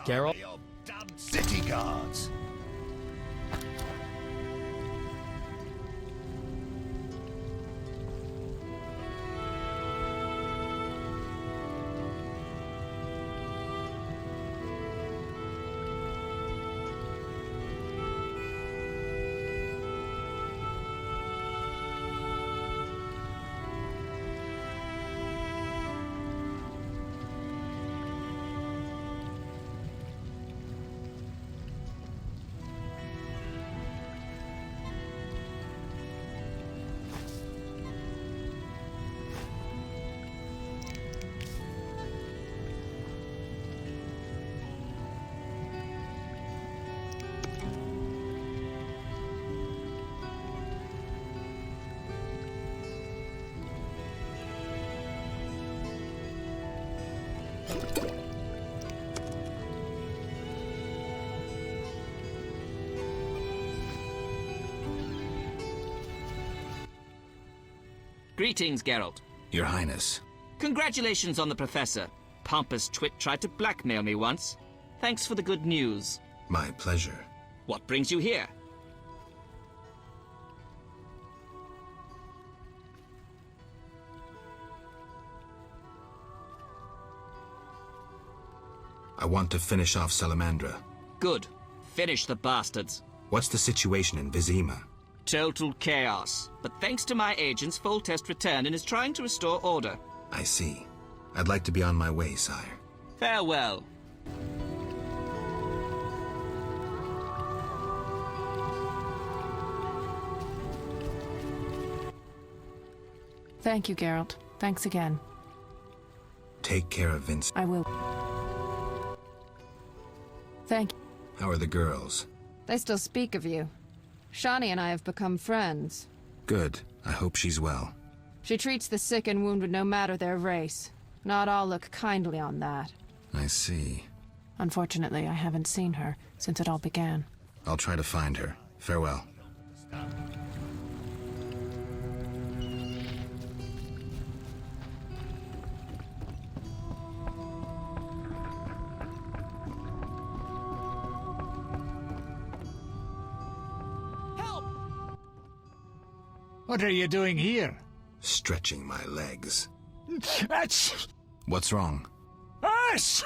Carol? Army of damned city guards. Greetings, Geralt. Your Highness. Congratulations on the Professor. Pompous twit tried to blackmail me once. Thanks for the good news. My pleasure. What brings you here? I want to finish off Salamandra. Good. Finish the bastards. What's the situation in Vizima? Total chaos. But thanks to my agents, Foltest returned and is trying to restore order. I see. I'd like to be on my way, sire. Farewell. Thank you, Geralt. Thanks again. Take care of Vince. I will. Thank you. How are the girls? They still speak of you. Shani and I have become friends. Good. I hope she's well. She treats the sick and wounded no matter their race. Not all look kindly on that. I see. Unfortunately, I haven't seen her since it all began. I'll try to find her. Farewell. What are you doing here? Stretching my legs. That's... What's wrong? us!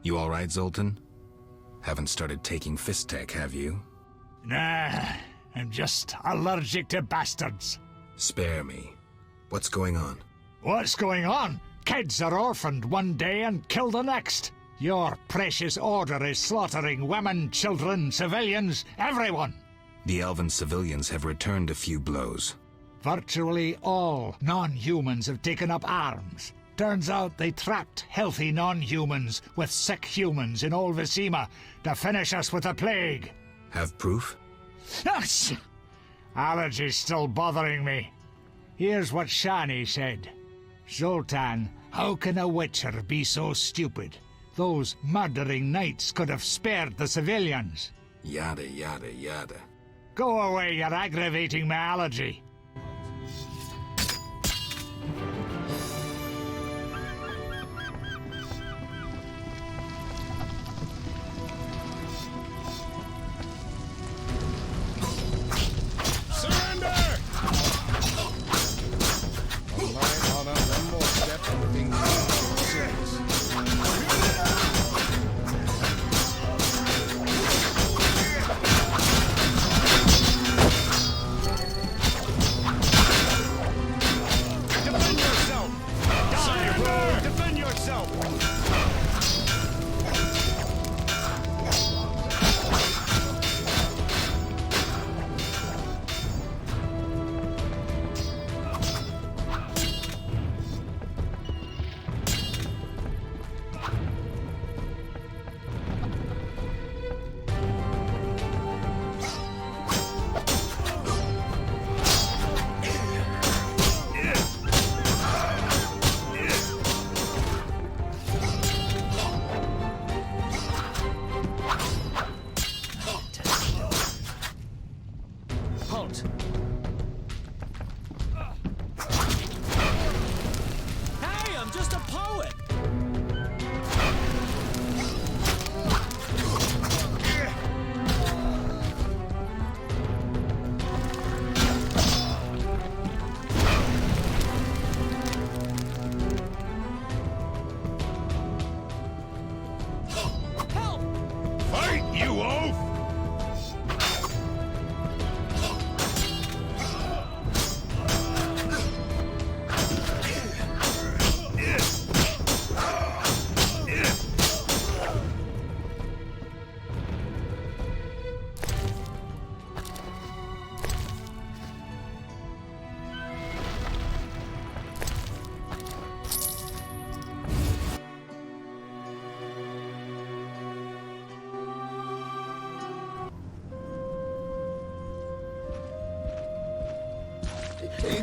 You all right, Zoltan? Haven't started taking fist tech, have you? Nah, I'm just allergic to bastards. Spare me. What's going on? What's going on? Kids are orphaned one day and killed the next. Your precious order is slaughtering women, children, civilians, everyone. The elven civilians have returned a few blows. Virtually all non-humans have taken up arms. Turns out they trapped healthy non-humans with sick humans in old Vizima to finish us with the plague. Have proof? Yes! Allergy's still bothering me. Here's what Shani said. Zoltan, how can a witcher be so stupid? Those murdering knights could have spared the civilians. Yada, yada, yada. Go away, you're aggravating my allergy.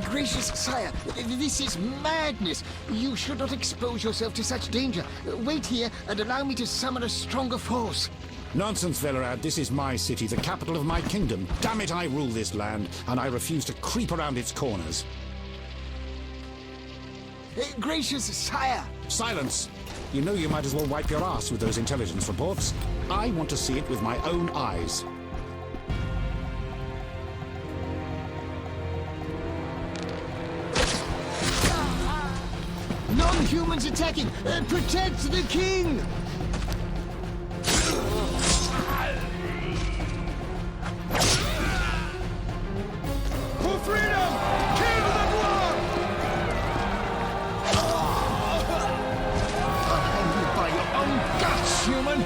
Gracious sire, this is madness. You should not expose yourself to such danger. Wait here and allow me to summon a stronger force. Nonsense, Velerad. This is my city, the capital of my kingdom. Damn it, I rule this land, and I refuse to creep around its corners. Gracious sire! Silence! You know you might as well wipe your ass with those intelligence reports. I want to see it with my own eyes. Non-humans attacking! Protect the king! For freedom! Kill the dwarf! I'll hang you by your own guts, human!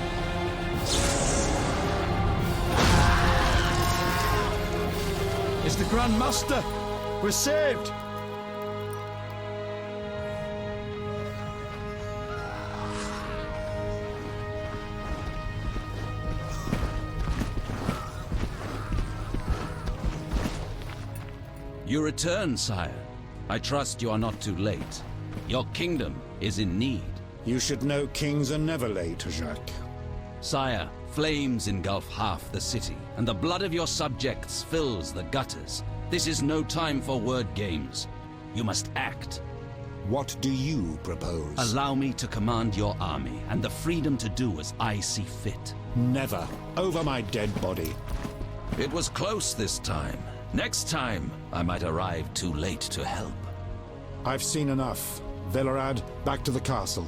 It's the Grand Master. We're saved. You return, sire. I trust you are not too late. Your kingdom is in need. You should know kings are never late, Jacques. Sire, flames engulf half the city, and the blood of your subjects fills the gutters. This is no time for word games. You must act. What do you propose? Allow me to command your army, and the freedom to do as I see fit. Never. Over my dead body. It was close this time. Next time, I might arrive too late to help. I've seen enough. Velerad, back to the castle.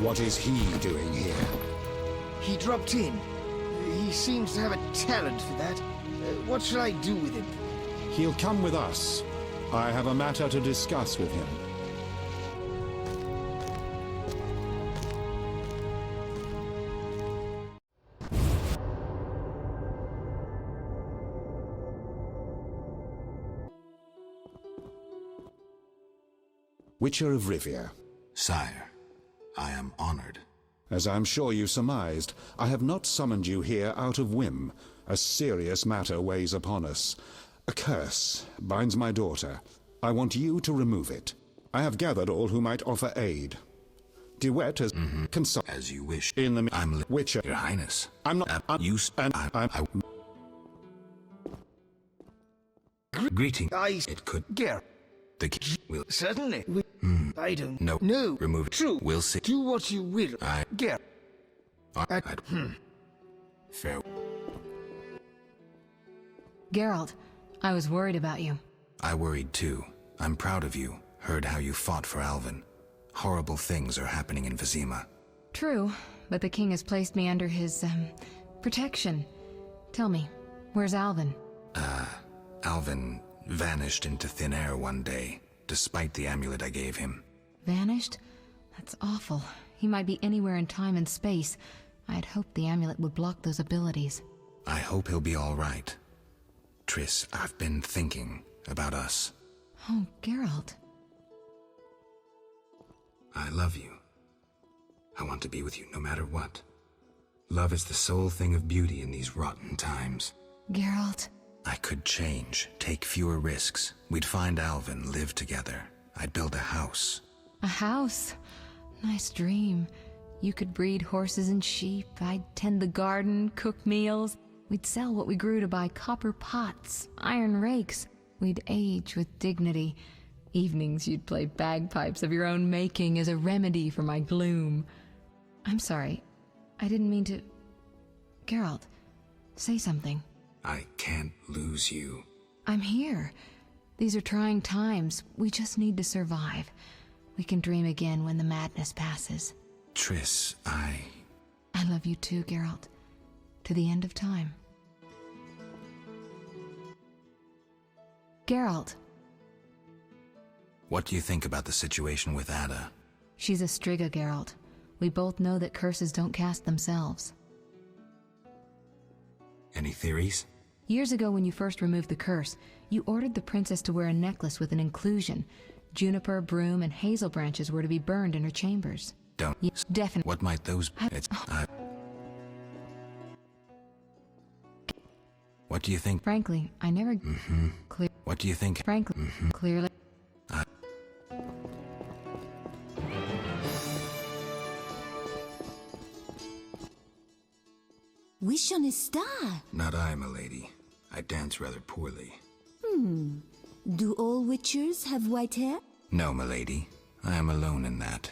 What is he doing here? He dropped in. He seems to have a talent for that. What shall I do with him? He'll come with us. I have a matter to discuss with him. Witcher of Rivia. Sire, I am honored. As I'm sure you surmised, I have not summoned you here out of whim. A serious matter weighs upon us. A curse binds my daughter. I want you to remove it. I have gathered all who might offer aid. DeWitt has consulted. As you wish. In the I'm Witcher. Your Highness. I'm not Use and Greeting. It could. Ger. The king will. Certainly. I don't No. know. Remove it. True. We'll see. Do what you will. Ger. Fair. Geralt, I was worried about you. I worried too. I'm proud of you. Heard how you fought for Alvin. Horrible things are happening in Vizima. True, but the king has placed me under his, protection. Tell me, where's Alvin? Alvin vanished into thin air one day, despite the amulet I gave him. Vanished? That's awful. He might be anywhere in time and space. I had hoped the amulet would block those abilities. I hope he'll be all right. Triss, I've been thinking about us. Oh, Geralt. I love you. I want to be with you no matter what. Love is the sole thing of beauty in these rotten times. Geralt. I could change, take fewer risks. We'd find Alvin, live together. I'd build a house. A house? Nice dream. You could breed horses and sheep. I'd tend the garden, cook meals. We'd sell what we grew to buy copper pots, iron rakes. We'd age with dignity. Evenings you'd play bagpipes of your own making as a remedy for my gloom. I'm sorry. I didn't mean to... Geralt, say something. I can't lose you. I'm here. These are trying times. We just need to survive. We can dream again when the madness passes. Triss, I love you too, Geralt. To the end of time. Geralt. What do you think about the situation with Ada? She's a Striga, Geralt. We both know that curses don't cast themselves. Any theories? Years ago when you first removed the curse, you ordered the princess to wear a necklace with an inclusion. Juniper, broom, and hazel branches were to be burned in her chambers. Don't. Yes, definitely. What might those be? What do you think? Frankly, I never clear. What do you think? Frankly, clearly. Wish on a star. Not I, milady. I dance rather poorly. Do all witchers have white hair? No, milady. I am alone in that.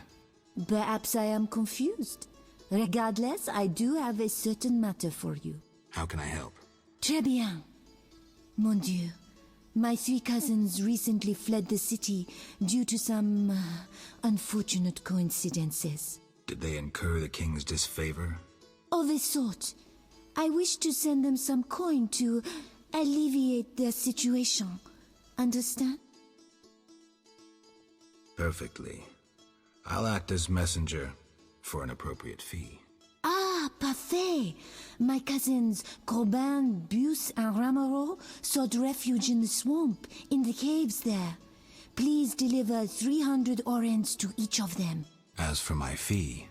Perhaps I am confused. Regardless, I do have a certain matter for you. How can I help? Très bien. Mon Dieu. My 3 cousins recently fled the city due to some unfortunate coincidences. Did they incur the king's disfavor? Of a sort. I wish to send them some coin to alleviate their situation. Understand? Perfectly. I'll act as messenger for an appropriate fee. Ah, parfait! My cousins Corbin, Buse, and Ramaro sought refuge in the swamp, in the caves there. Please deliver 300 orens to each of them. As for my fee...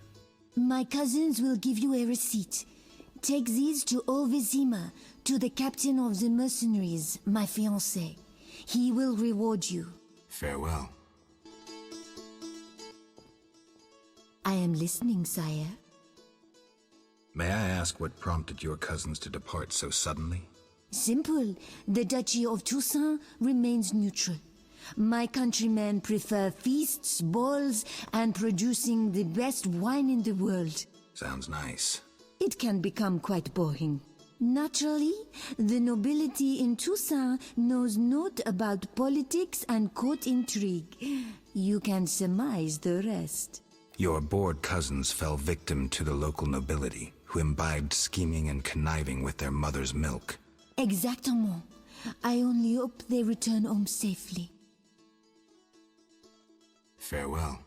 My cousins will give you a receipt. Take these to Ovizima, to the captain of the mercenaries, my fiancé. He will reward you. Farewell. I am listening, sire. May I ask what prompted your cousins to depart so suddenly? Simple. The Duchy of Toussaint remains neutral. My countrymen prefer feasts, balls, and producing the best wine in the world. Sounds nice. It can become quite boring. Naturally, the nobility in Toussaint knows naught about politics and court intrigue. You can surmise the rest. Your bored cousins fell victim to the local nobility, who imbibed scheming and conniving with their mother's milk. Exactement. I only hope they return home safely. Farewell.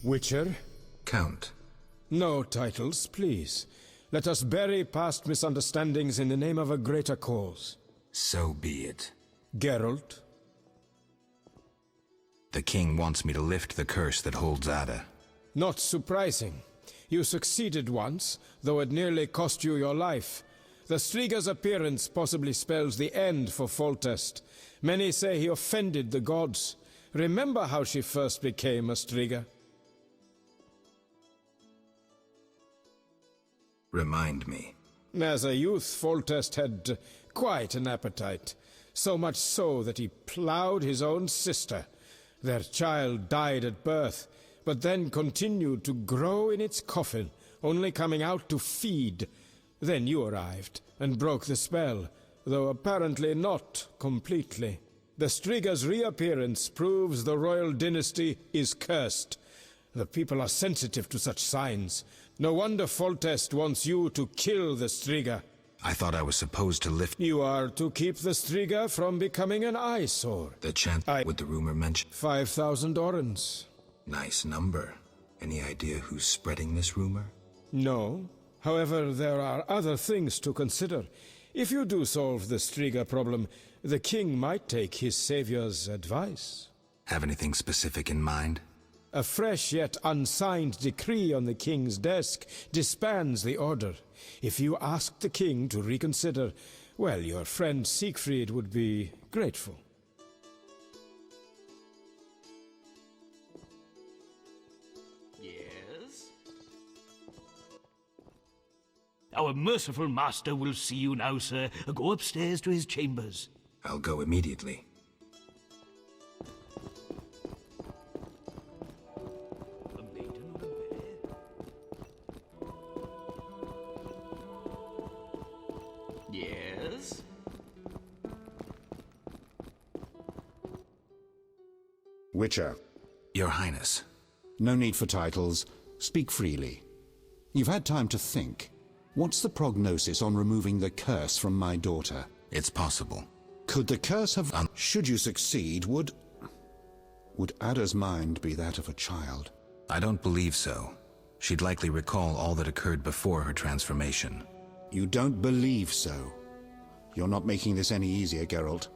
Witcher? Count. No titles, please. Let us bury past misunderstandings in the name of a greater cause. So be it. Geralt? The king wants me to lift the curse that holds Ada. Not surprising. You succeeded once, though it nearly cost you your life. The Striga's appearance possibly spells the end for Foltest. Many say he offended the gods. Remember how she first became a Striga? Remind me. As a youth, Foltest had quite an appetite. So much so that he ploughed his own sister. Their child died at birth, but then continued to grow in its coffin, only coming out to feed. Then you arrived, and broke the spell, though apparently not completely. The Striga's reappearance proves the royal dynasty is cursed. The people are sensitive to such signs. No wonder Foltest wants you to kill the Striga. I thought I was supposed to lift... You are to keep the Striga from becoming an eyesore. The chance would the rumor mention? 5,000 orens. Nice number. Any idea who's spreading this rumor? No. However, there are other things to consider. If you do solve the Striga problem, the king might take his savior's advice. Have anything specific in mind? A fresh yet unsigned decree on the king's desk disbands the order. If you ask the king to reconsider, well, your friend Siegfried would be grateful. Yes? Our merciful master will see you now, sir. Go upstairs to his chambers. I'll go immediately. Yes? Witcher. Your Highness. No need for titles. Speak freely. You've had time to think. What's the prognosis on removing the curse from my daughter? It's possible. Could the curse have... should you succeed, would Ada's mind be that of a child? I don't believe so. She'd likely recall all that occurred before her transformation. You don't believe so? You're not making this any easier, Geralt.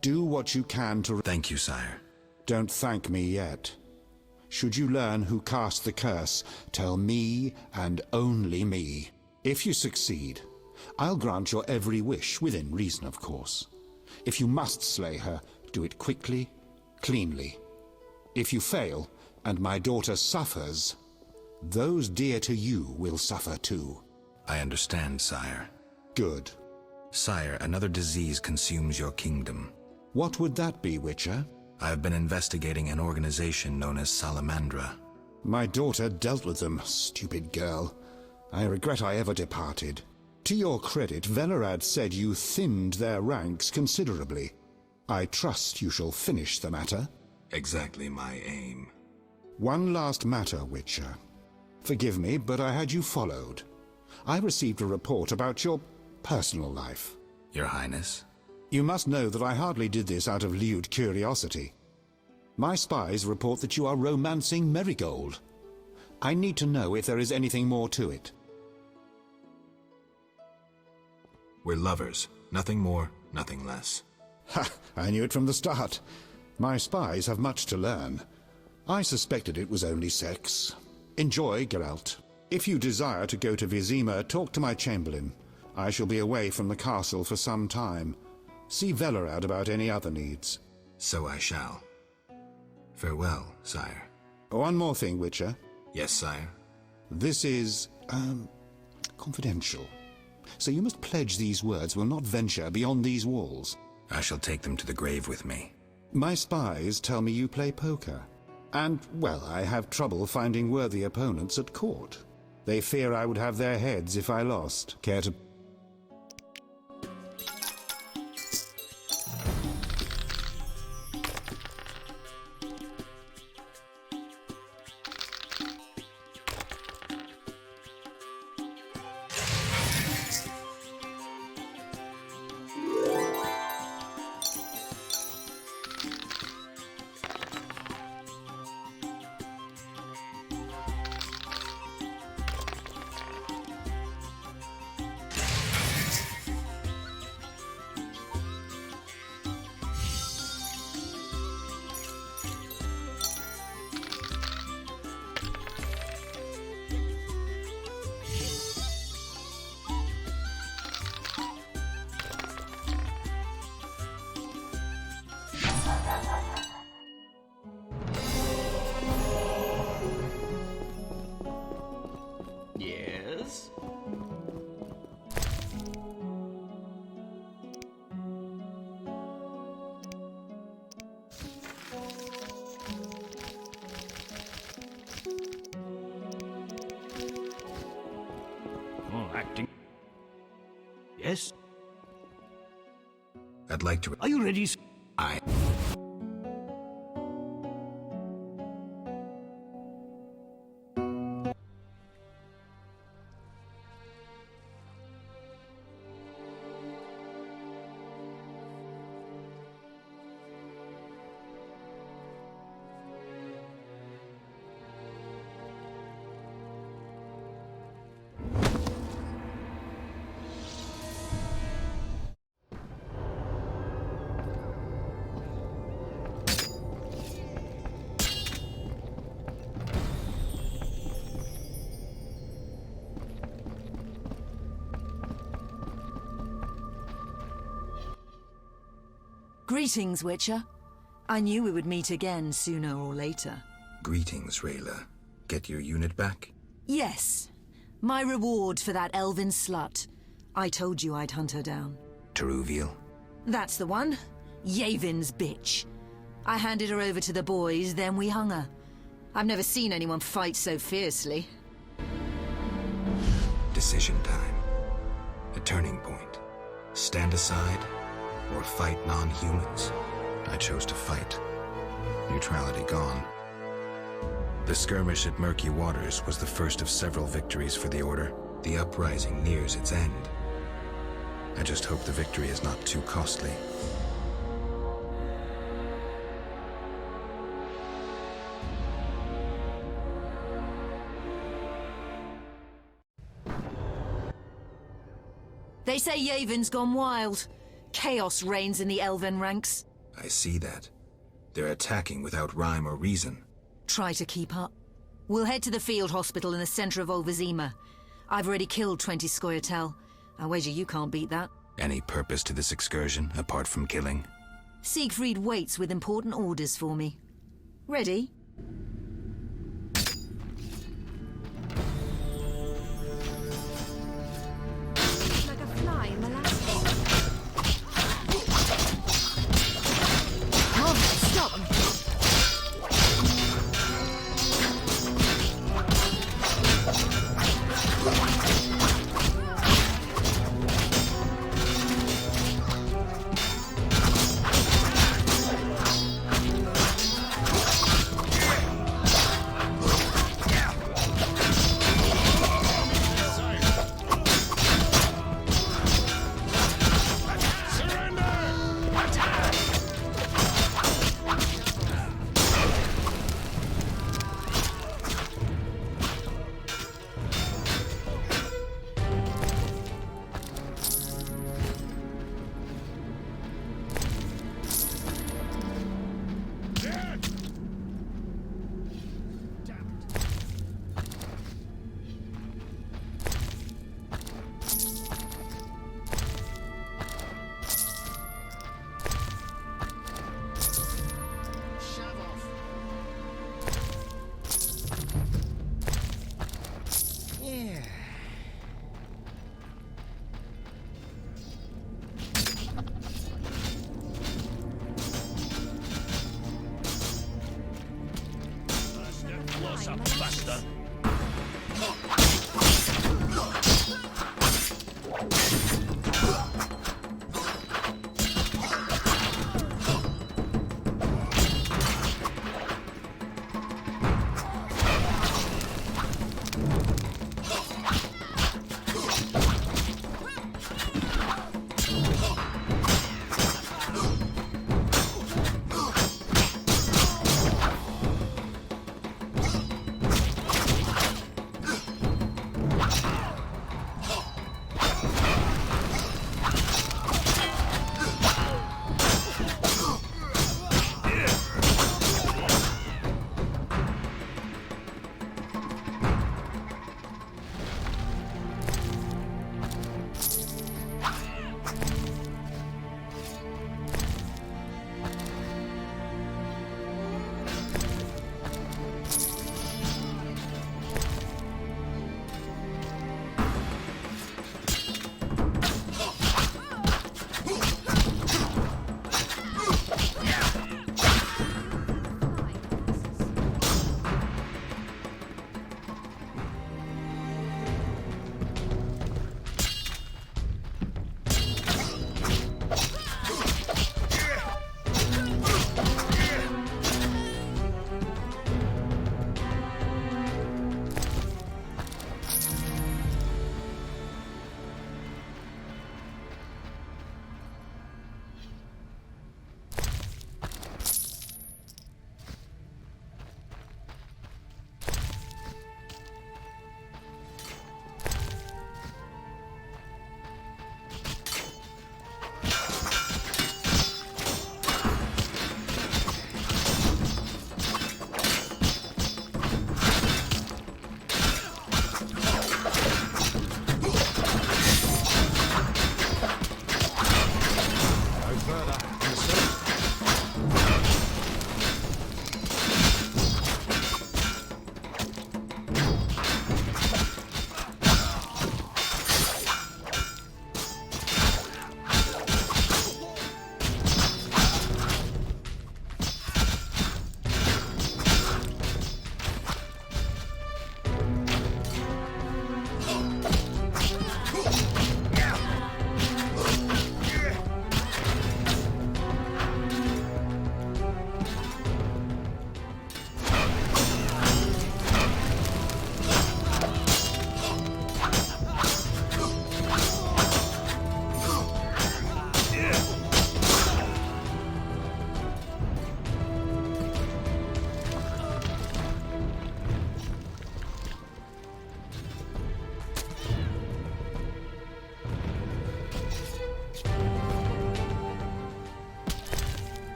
Do what you can to... Thank you, sire. Don't thank me yet. Should you learn who cast the curse, tell me and only me. If you succeed, I'll grant your every wish, within reason, of course. If you must slay her, do it quickly, cleanly. If you fail, and my daughter suffers, those dear to you will suffer too. I understand, sire. Good. Sire, another disease consumes your kingdom. What would that be, Witcher? I have been investigating an organization known as Salamandra. My daughter dealt with them, stupid girl. I regret I ever departed. To your credit, Velerad said you thinned their ranks considerably. I trust you shall finish the matter. Exactly my aim. One last matter, Witcher. Forgive me, but I had you followed. I received a report about your personal life. Your Highness? You must know that I hardly did this out of lewd curiosity. My spies report that you are romancing Marigold. I need to know if there is anything more to it. We're lovers. Nothing more, nothing less. Ha! I knew it from the start. My spies have much to learn. I suspected it was only sex. Enjoy, Geralt. If you desire to go to Vizima, talk to my chamberlain. I shall be away from the castle for some time. See Velerad about any other needs. So I shall. Farewell, sire. One more thing, Witcher. Yes, sire. This is, confidential. So you must pledge these words will not venture beyond these walls. I shall take them to the grave with me. My spies tell me you play poker. And, well, I have trouble finding worthy opponents at court. They fear I would have their heads if I lost. Care to... Yes? Oh, acting. Yes? I'd like to... Are you ready? I... Greetings, Witcher. I knew we would meet again sooner or later. Greetings, Rayla. Get your unit back? Yes. My reward for that elven slut. I told you I'd hunt her down. Teruviel? That's the one. Yavin's bitch. I handed her over to the boys, then we hung her. I've never seen anyone fight so fiercely. Decision time. A turning point. Stand aside or fight non-humans. I chose to fight. Neutrality gone. The skirmish at Murky Waters was the first of several victories for the Order. The uprising nears its end. I just hope the victory is not too costly. They say Yavin's gone wild. Chaos reigns in the elven ranks. I see that. They're attacking without rhyme or reason. Try to keep up. We'll head to the field hospital in the center of Olvazima. I've already killed 20 Scoia'tael. I wager you can't beat that. Any purpose to this excursion, apart from killing? Siegfried waits with important orders for me. Ready? Like a fly in molasses. Stop!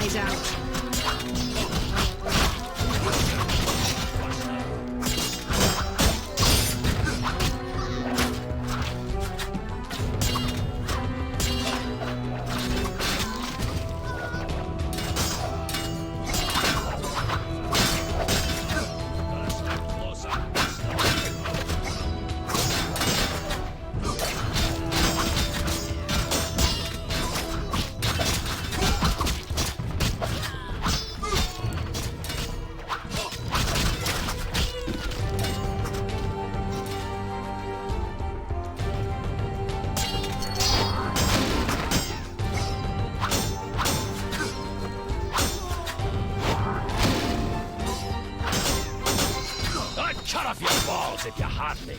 eyes out. Cut off your balls if you haunt me.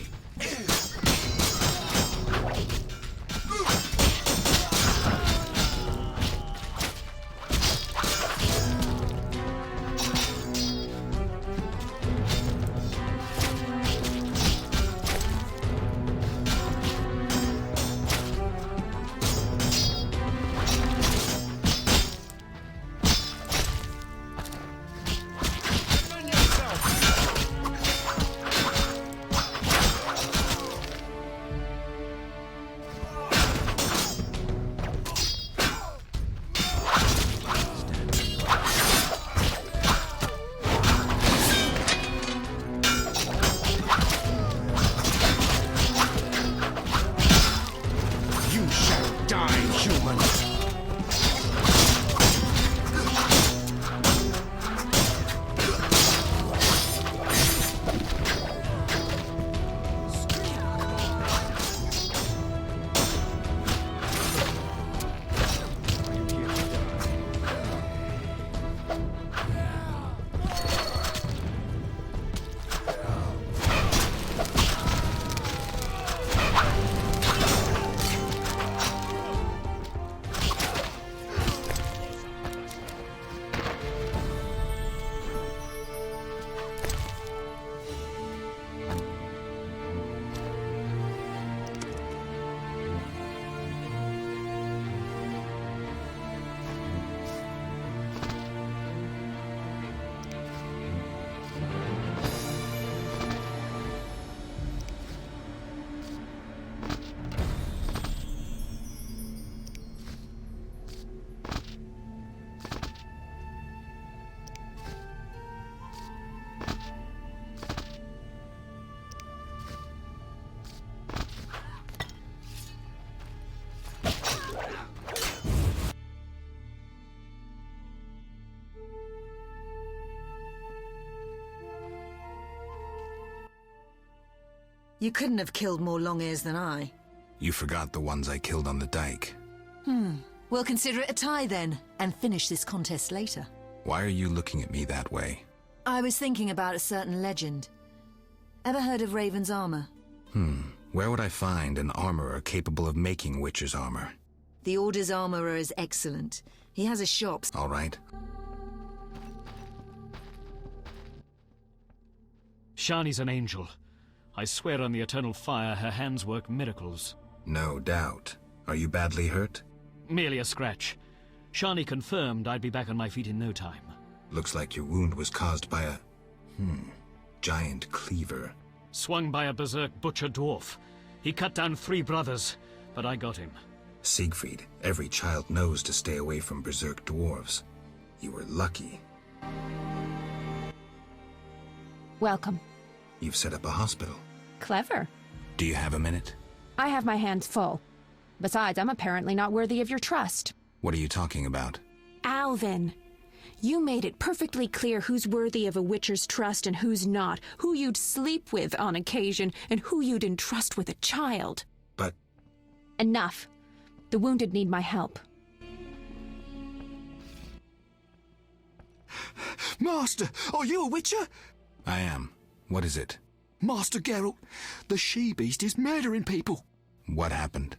You couldn't have killed more long-ears than I. You forgot the ones I killed on the dike. We'll consider it a tie then, and finish this contest later. Why are you looking at me that way? I was thinking about a certain legend. Ever heard of Raven's armor? Where would I find an armorer capable of making Witcher's armor? The Order's armorer is excellent. He has a shop. All right. Shani's an angel. I swear on the eternal fire her hands work miracles. No doubt. Are you badly hurt? Merely a scratch. Shani confirmed I'd be back on my feet in no time. Looks like your wound was caused by a... giant cleaver. Swung by a berserk butcher dwarf. He cut down 3 brothers, but I got him. Siegfried, every child knows to stay away from berserk dwarves. You were lucky. Welcome. You've set up a hospital. Clever. Do you have a minute? I have my hands full. Besides, I'm apparently not worthy of your trust. What are you talking about? Alvin, you made it perfectly clear who's worthy of a Witcher's trust and who's not, who you'd sleep with on occasion, and who you'd entrust with a child. But... Enough. The wounded need my help. Master, are you a Witcher? I am. What is it? Master Geralt, the she-beast is murdering people. What happened?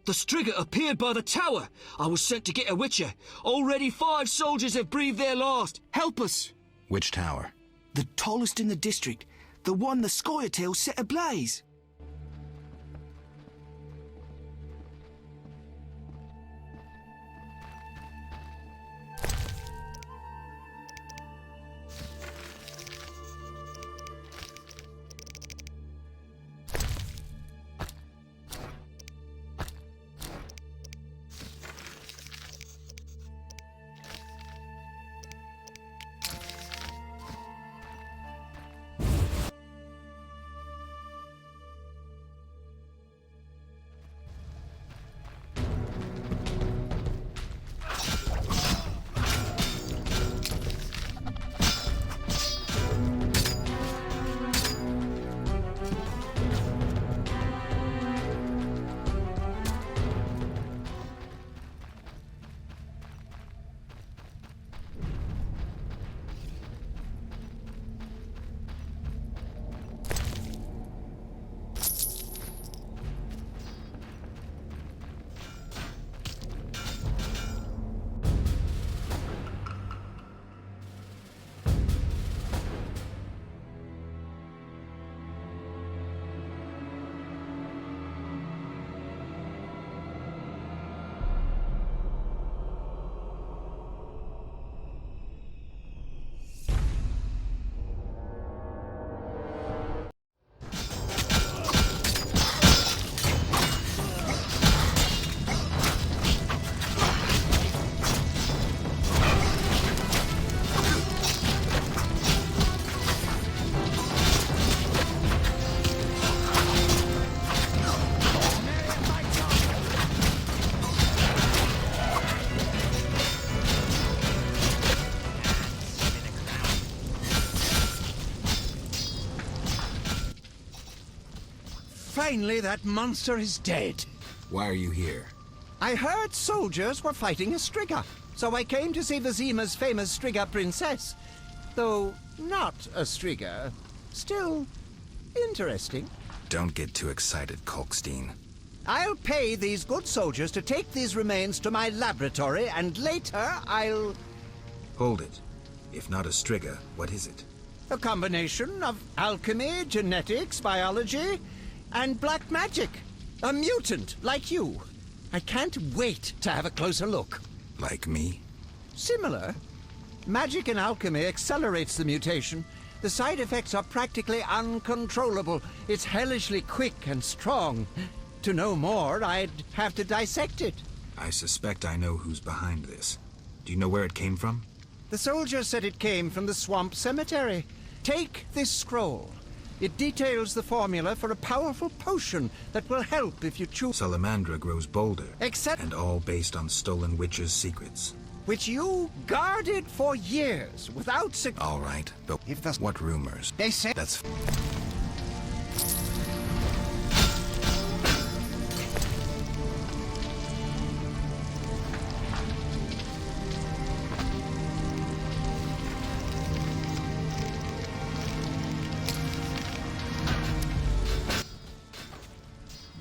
The Striga appeared by the tower. I was sent to get a Witcher. Already 5 soldiers have breathed their last. Help us! Which tower? The tallest in the district. The one the Scoia'tael set ablaze. Finally, that monster is dead. Why are you here? I heard soldiers were fighting a Striga, so I came to see Vizima's famous Striga princess. Though not a Striga, still interesting. Don't get too excited, Kalkstein. I'll pay these good soldiers to take these remains to my laboratory, and later I'll... Hold it. If not a Striga, what is it? A combination of alchemy, genetics, biology, and black magic. A mutant like you. I can't wait to have a closer look. Like me? Similar. Magic and alchemy accelerates the mutation. The side effects are practically uncontrollable. It's hellishly quick and strong. To know more, I'd have to dissect it. I suspect I know who's behind this. Do you know where it came from? The soldier said it came from the swamp cemetery. Take this scroll. It details the formula for a powerful potion that will help if you choose... Salamandra grows bolder. Except... And all based on stolen witches' secrets. Which you guarded for years without... All right, but if that's... What rumors? They say... That's...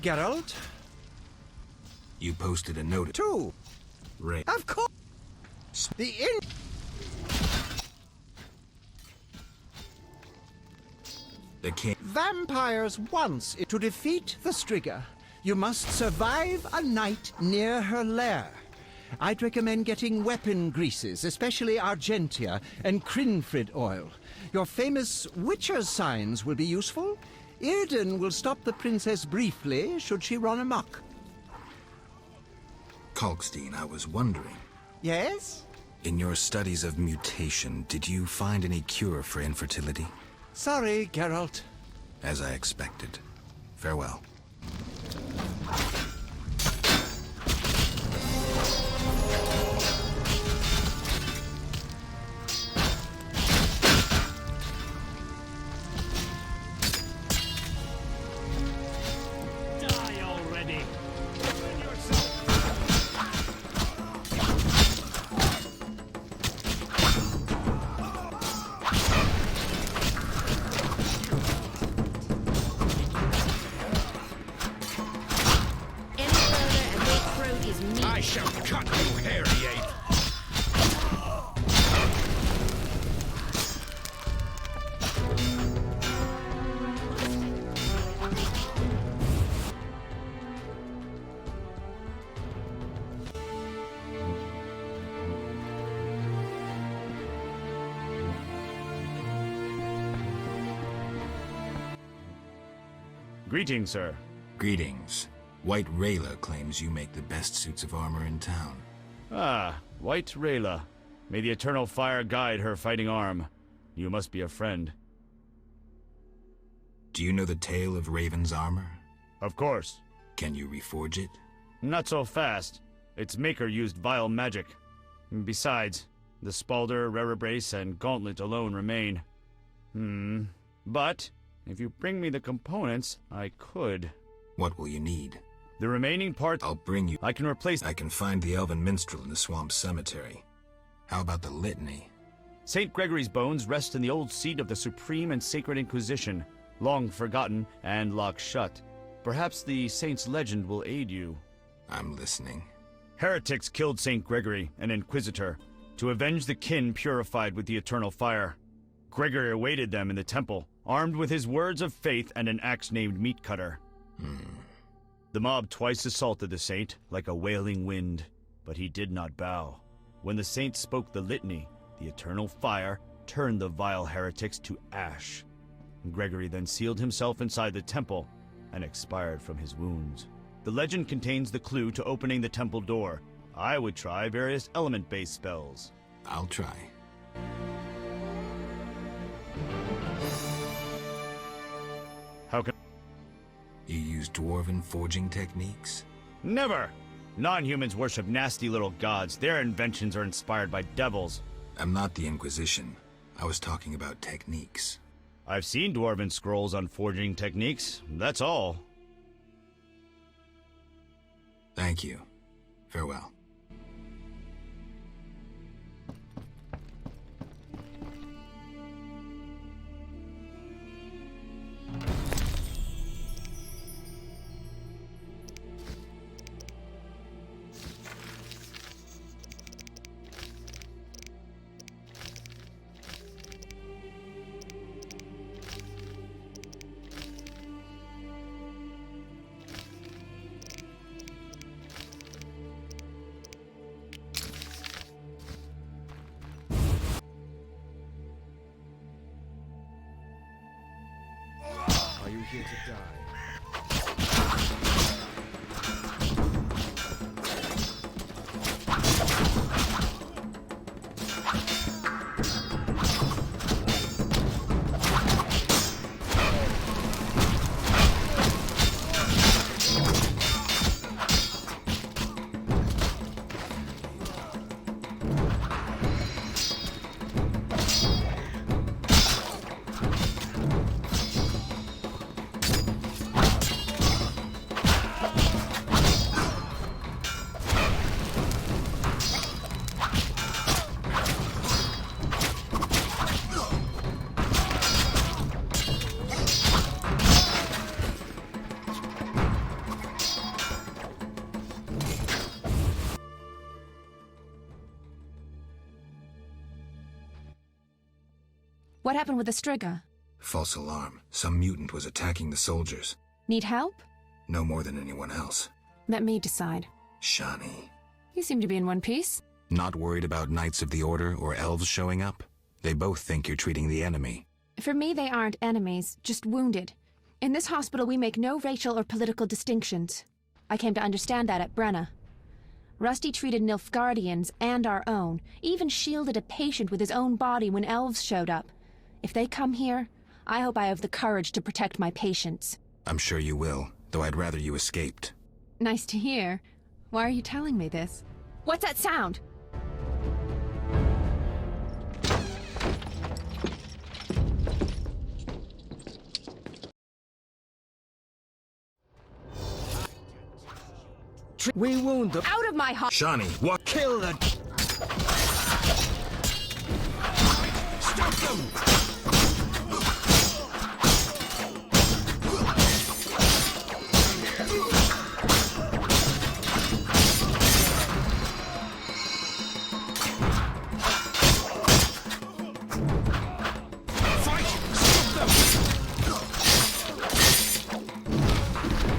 Geralt? You posted a note. Two. Ray. Of course. The king. Vampires once. To defeat the Striga, you must survive a night near her lair. I'd recommend getting weapon greases, especially Argentia and Crinfrid oil. Your famous Witcher's signs will be useful. Irden will stop the princess briefly, should she run amok. Kalkstein, I was wondering. Yes? In your studies of mutation, did you find any cure for infertility? Sorry, Geralt. As I expected. Farewell. I shall cut you, hairy ape! Greetings, sir. Greetings. White Rayla claims you make the best suits of armor in town. Ah, White Rayla. May the eternal fire guide her fighting arm. You must be a friend. Do you know the tale of Raven's armor? Of course. Can you reforge it? Not so fast. Its maker used vile magic. Besides, the spalder, rerebrace, and gauntlet alone remain. But, if you bring me the components, I could. What will you need? The remaining parts... I'll bring you... I can replace... I can find the elven minstrel in the swamp cemetery. How about the litany? St. Gregory's bones rest in the old seat of the Supreme and Sacred Inquisition, long forgotten and locked shut. Perhaps the saint's legend will aid you. I'm listening. Heretics killed St. Gregory, an inquisitor, to avenge the kin purified with the eternal fire. Gregory awaited them in the temple, armed with his words of faith and an axe named Meat Cutter. The mob twice assaulted the saint, like a wailing wind, but he did not bow. When the saint spoke the litany, the eternal fire turned the vile heretics to ash. Gregory then sealed himself inside the temple and expired from his wounds. The legend contains the clue to opening the temple door. I would try various element-based spells. I'll try. How can... You use dwarven forging techniques? Never! Non-humans worship nasty little gods. Their inventions are inspired by devils. I'm not the Inquisition. I was talking about techniques. I've seen dwarven scrolls on forging techniques, that's all. Thank you. Farewell. Are you here to die? What happened with the Striga? False alarm. Some mutant was attacking the soldiers. Need help? No more than anyone else. Let me decide. Shani. You seem to be in one piece. Not worried about Knights of the Order or elves showing up? They both think you're treating the enemy. For me, they aren't enemies, just wounded. In this hospital, we make no racial or political distinctions. I came to understand that at Brenna. Rusty treated Nilfgaardians and our own, even shielded a patient with his own body when elves showed up. If they come here, I hope I have the courage to protect my patients. I'm sure you will, though I'd rather you escaped. Nice to hear. Why are you telling me this? What's that sound? We wound them. Out of my heart! Shani, what? Kill the... Stop them!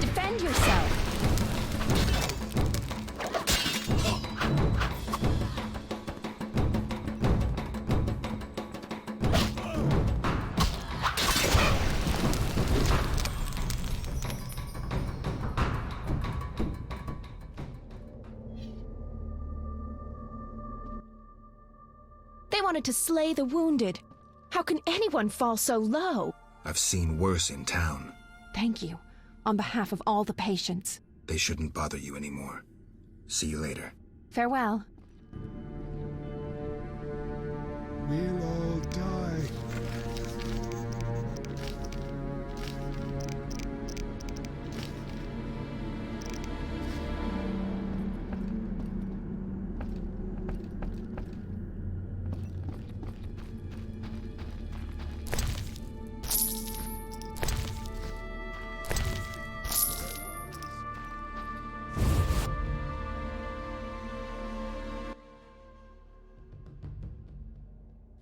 Defend yourself! They wanted to slay the wounded. How can anyone fall so low? I've seen worse in town. Thank you, on behalf of all the patients. They shouldn't bother you anymore. See you later. Farewell. We'll all die.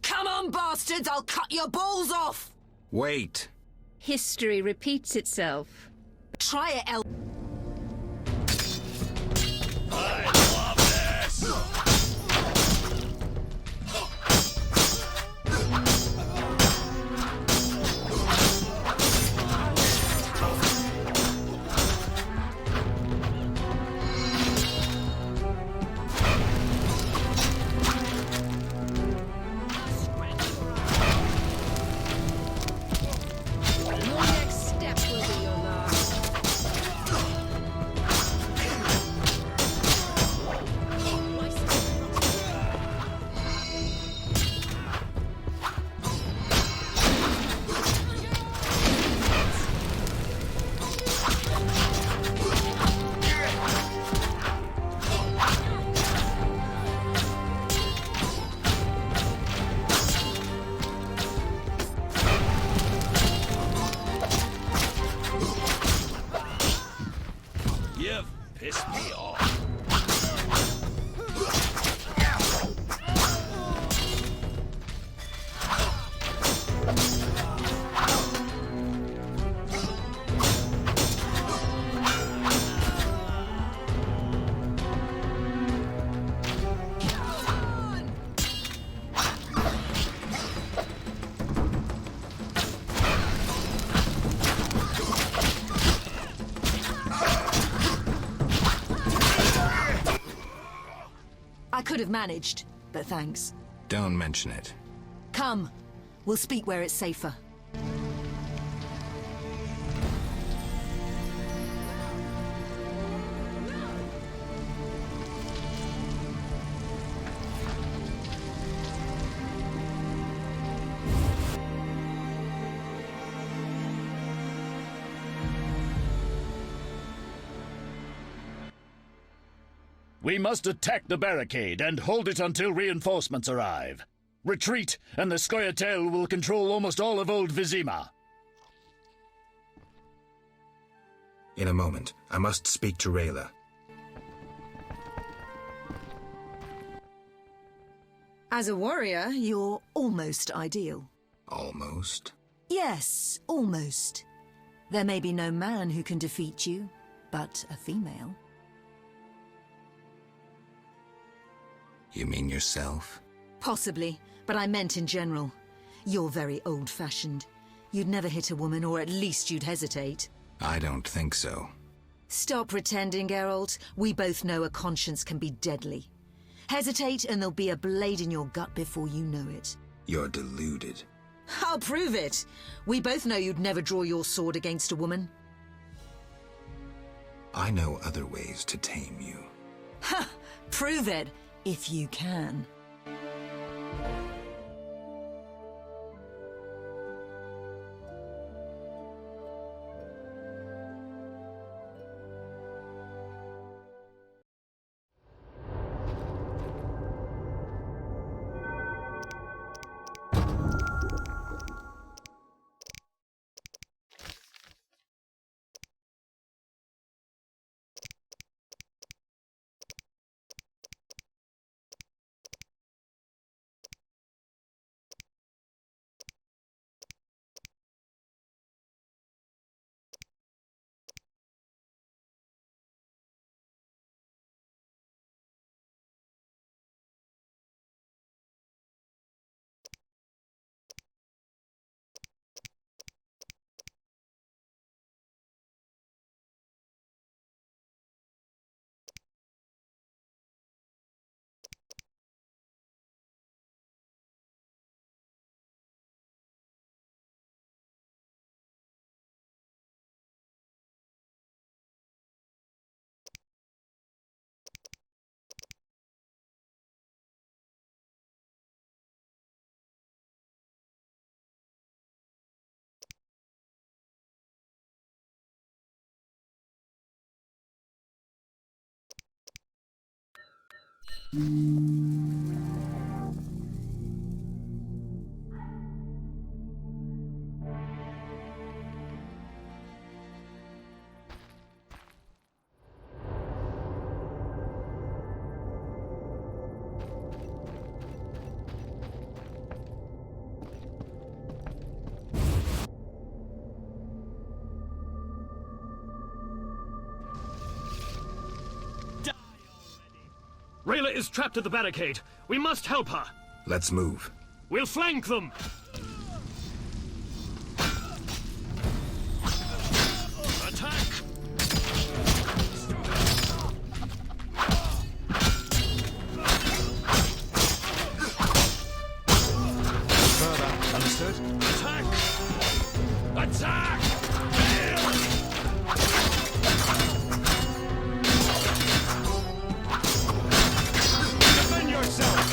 Come on, bastards! I'll cut your balls off! Wait! History repeats itself. Try it, El... I love this! Your next step will be your last. I could have managed, but thanks. Don't mention it. Come. We'll speak where it's safer. We must attack the barricade and hold it until reinforcements arrive. Retreat, and the Scoia'tael will control almost all of Old Vizima. In a moment, I must speak to Rayla. As a warrior, you're almost ideal. Almost? Yes, almost. There may be no man who can defeat you, but a female. You mean yourself? Possibly, but I meant in general. You're very old-fashioned. You'd never hit a woman, or at least you'd hesitate. I don't think so. Stop pretending, Geralt. We both know a conscience can be deadly. Hesitate and there'll be a blade in your gut before you know it. You're deluded. I'll prove it. We both know you'd never draw your sword against a woman. I know other ways to tame you. Ha! Prove it, if you can. Rayla is trapped at the barricade. We must help her. Let's move. We'll flank them. Attack! Further. Understood? Attack! Attack! Defend yourself!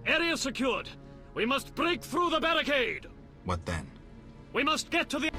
Area secured. We must break through the barricade. What then? We must get to the...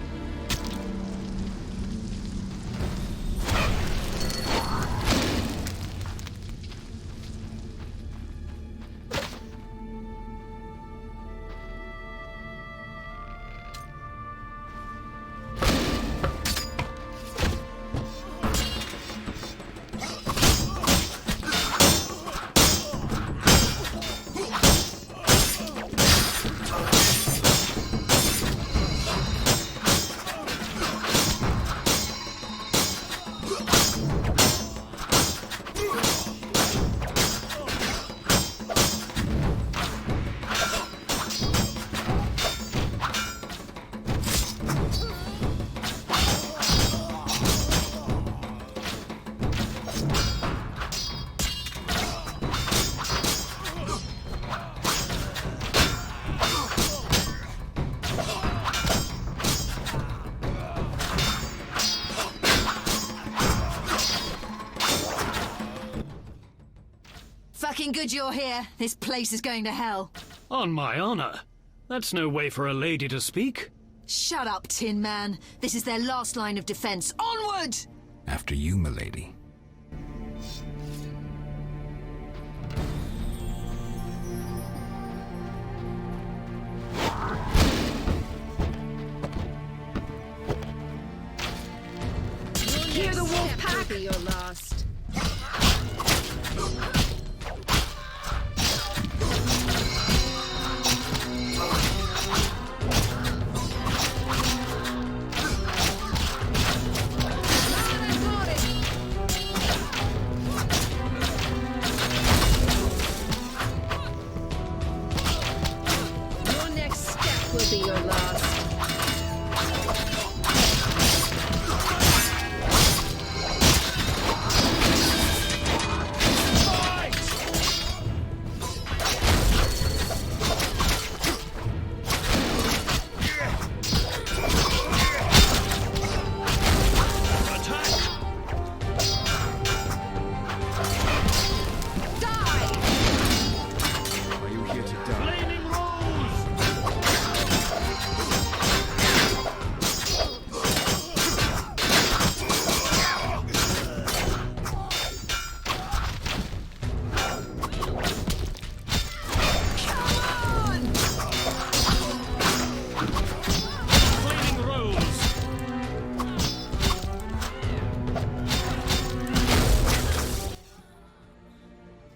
Fucking good you're here. This place is going to hell. On my honor. That's no way for a lady to speak. Shut up, Tin Man. This is their last line of defense. Onward! After you, milady. Hear the wolf pack. Will be your last. Your next step will be your last. Are you here to die? Flaming Rose! Flaming Rose!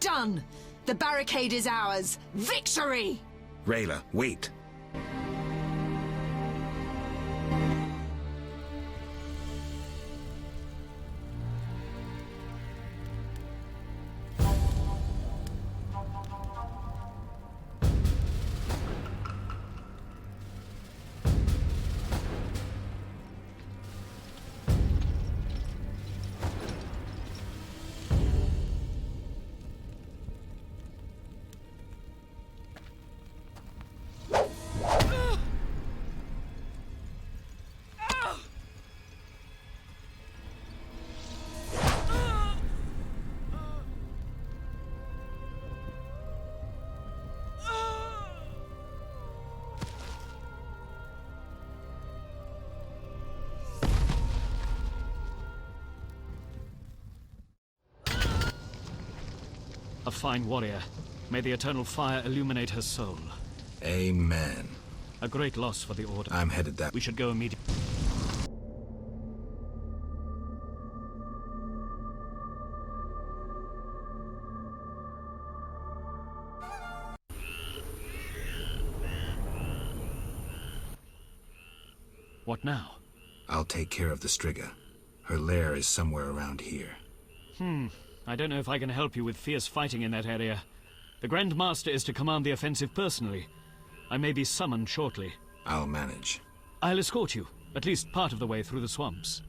Done! The barricade is ours. Victory! Rayla, wait. A fine warrior. May the eternal fire illuminate her soul. Amen. A great loss for the Order. I'm headed that... We should go immediately. What now? I'll take care of the Striga. Her lair is somewhere around here. I don't know if I can help you with fierce fighting in that area. The Grand Master is to command the offensive personally. I may be summoned shortly. I'll manage. I'll escort you, at least part of the way through the swamps.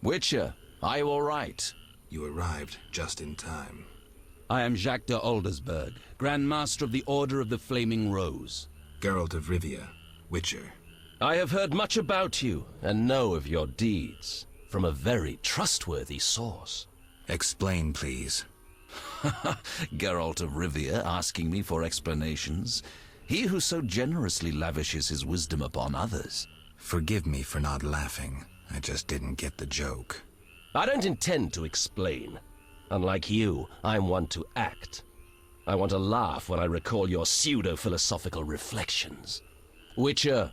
Witcher, are you all right? You arrived just in time. I am Jacques de Aldersberg, Grand Master of the Order of the Flaming Rose. Geralt of Rivia, Witcher. I have heard much about you and know of your deeds from a very trustworthy source. Explain, please. Geralt of Rivia asking me for explanations. He who so generously lavishes his wisdom upon others. Forgive me for not laughing. I just didn't get the joke. I don't intend to explain. Unlike you, I'm one to act. I want to laugh when I recall your pseudo-philosophical reflections. Witcher,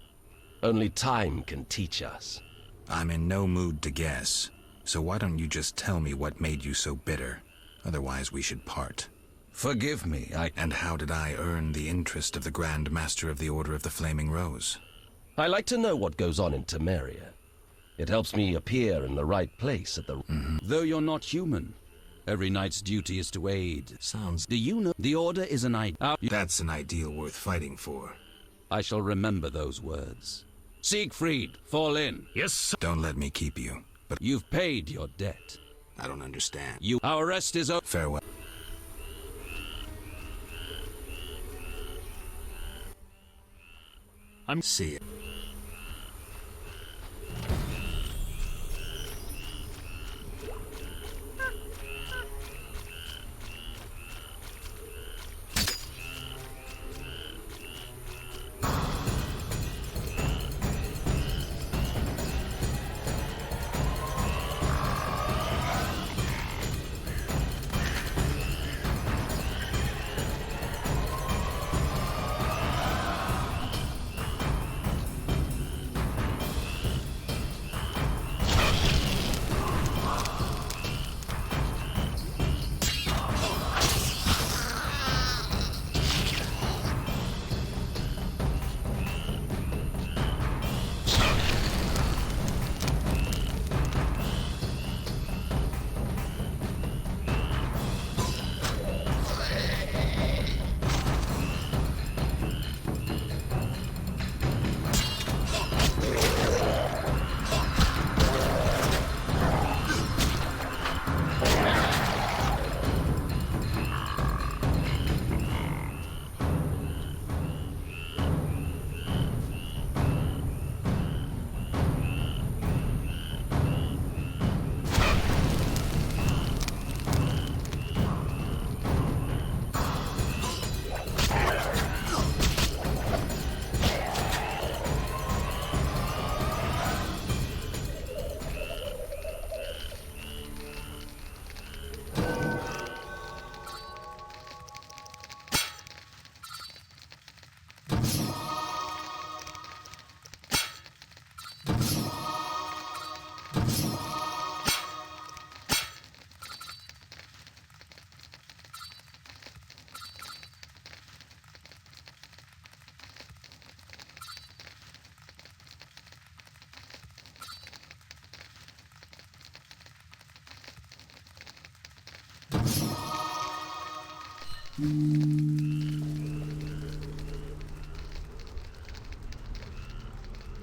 only time can teach us. I'm in no mood to guess, so why don't you just tell me what made you so bitter? Otherwise we should part. Forgive me, And how did I earn the interest of the Grand Master of the Order of the Flaming Rose? I like to know what goes on in Temeria. It helps me appear in the right place at the... Though you're not human, every knight's duty is to aid. Do you know the Order is an ideal? That's an ideal worth fighting for. I shall remember those words. Siegfried, fall in. Yes, sir. Don't let me keep you, but... You've paid your debt. I don't understand. Our rest is over. Farewell. See you.